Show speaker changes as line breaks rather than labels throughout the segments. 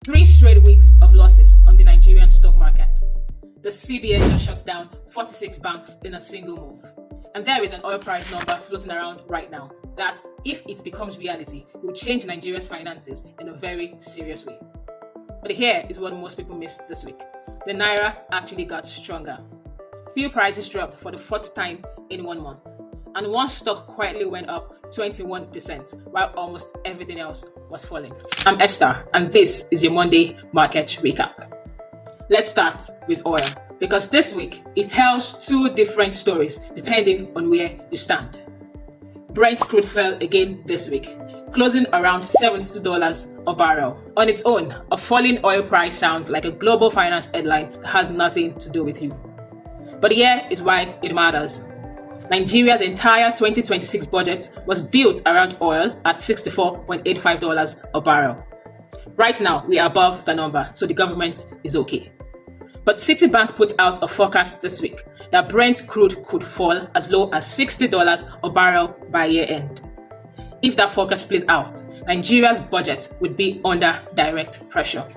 3 straight weeks of losses on the Nigerian stock market. The CBN just shut down 46 banks in a single move. And there is an oil price number floating around right now that, if it becomes reality, will change Nigeria's finances in a very serious way. But here is what most people missed this week. The naira actually got stronger. Fuel prices dropped for the fourth time in 1 month. And one stock quietly went up 21%, while almost everything else was falling. I'm Esther, and this is your Monday market recap. Let's start with oil, because this week it tells two different stories depending on where you stand. Brent crude fell again this week, closing around $72 a barrel. On its own, a falling oil price sounds like a global finance headline that has nothing to do with you. But here is why it matters. Nigeria's entire 2026 budget was built around oil at $64.85 a barrel. Right now, we are above the number, so the government is okay. But Citibank put out a forecast this week that Brent crude could fall as low as $60 a barrel by year end. If that forecast plays out, Nigeria's budget would be under direct pressure.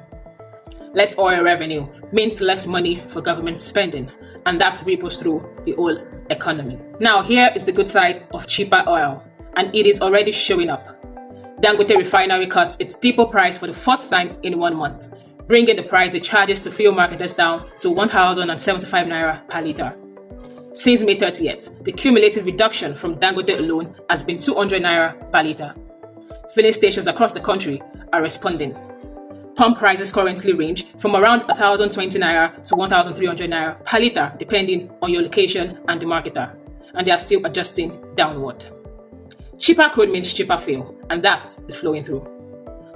Less oil revenue means less money for government spending, and that ripples through the whole economy. Now, here is the good side of cheaper oil, and it is already showing up. Dangote Refinery cut its depot price for the fourth time in 1 month, bringing the price it charges to fuel marketers down to 1,075 naira per litre. Since May 30th, the cumulative reduction from Dangote alone has been 200 naira per litre. Filling stations across the country are responding. Pump prices currently range from around 1,020 naira to 1,300 naira per litre, depending on your location and the marketer, and they are still adjusting downward. Cheaper crude means cheaper fuel, and that is flowing through.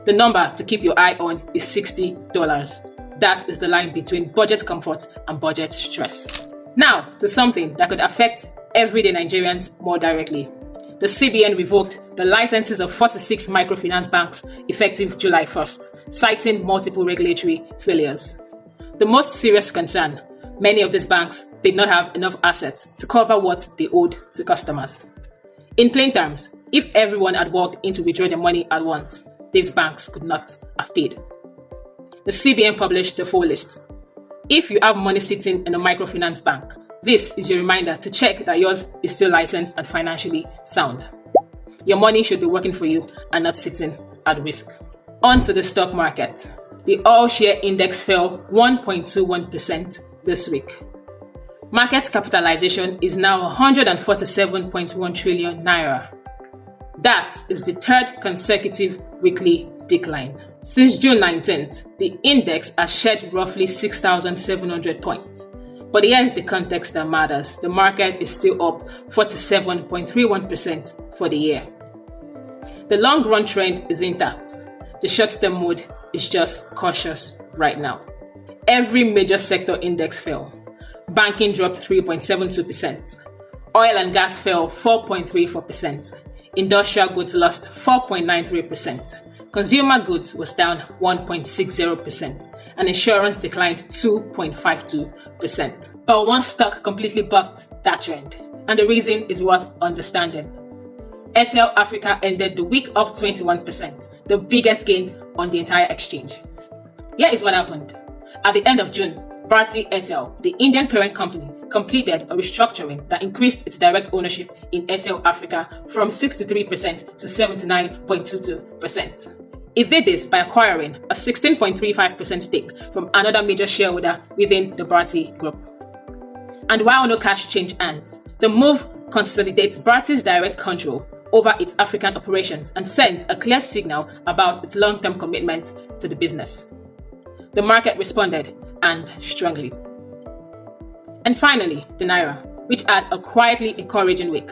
The number to keep your eye on is $60. That is the line between budget comfort and budget stress. Now, to something that could affect everyday Nigerians more directly. The CBN revoked the licenses of 46 microfinance banks effective July 1st, citing multiple regulatory failures. The most serious concern: many of these banks did not have enough assets to cover what they owed to customers. In plain terms, if everyone had walked in to withdraw their money at once, these banks could not have paid. The CBN published the full list. If you have money sitting in a microfinance bank, this is your reminder to check that yours is still licensed and financially sound. Your money should be working for you and not sitting at risk. On to the stock market. The all share index fell 1.21% this week. Market capitalization is now 147.1 trillion naira. That is the third consecutive weekly decline. Since June 19th, the index has shed roughly 6,700 points. But here is the context that matters. The market is still up 47.31% for the year. The long-run trend is intact. The short-term mood is just cautious right now. Every major sector index fell. Banking dropped 3.72%. Oil and gas fell 4.34%. Industrial goods lost 4.93%. Consumer goods was down 1.60%, and insurance declined 2.52%. But one stock completely bucked that trend, and the reason is worth understanding. Airtel Africa ended the week up 21%, the biggest gain on the entire exchange. Here is what happened. At the end of June, Bharti Airtel, the Indian parent company, completed a restructuring that increased its direct ownership in Airtel Africa from 63% to 79.22%. It did this by acquiring a 16.35% stake from another major shareholder within the Bharti group. And while no cash changed hands, the move consolidates Bharti's direct control over its African operations and sends a clear signal about its long-term commitment to the business. The market responded, and strongly. And finally, the naira, which had a quietly encouraging week.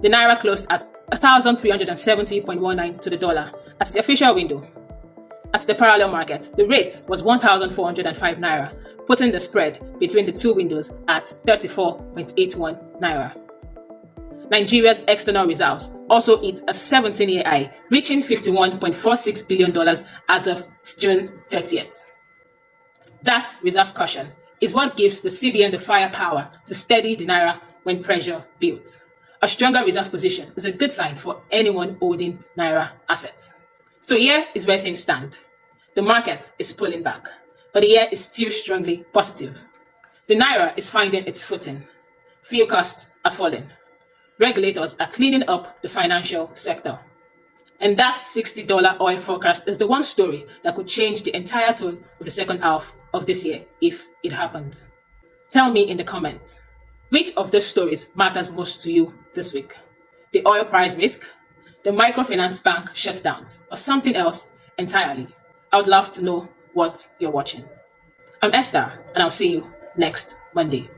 The naira closed at 1,370.19 to the dollar at the official window. At the parallel market, the rate was 1,405 naira, putting the spread between the two windows at 34.81 naira. Nigeria's external reserves also hit a 17-year high, reaching $51.46 billion as of June 30th. That reserve cushion is what gives the CBN the firepower to steady the naira when pressure builds. A stronger reserve position is a good sign for anyone holding naira assets. So here is where things stand. The market is pulling back, but the year is still strongly positive. The naira is finding its footing. Fuel costs are falling. Regulators are cleaning up the financial sector. And that $60 oil forecast is the one story that could change the entire tone of the second half of this year if it happens. Tell me in the comments, which of these stories matters most to you this week? The oil price risk, the microfinance bank shutdowns, or something else entirely? I would love to know what you're watching. I'm Esther, and I'll see you next Monday.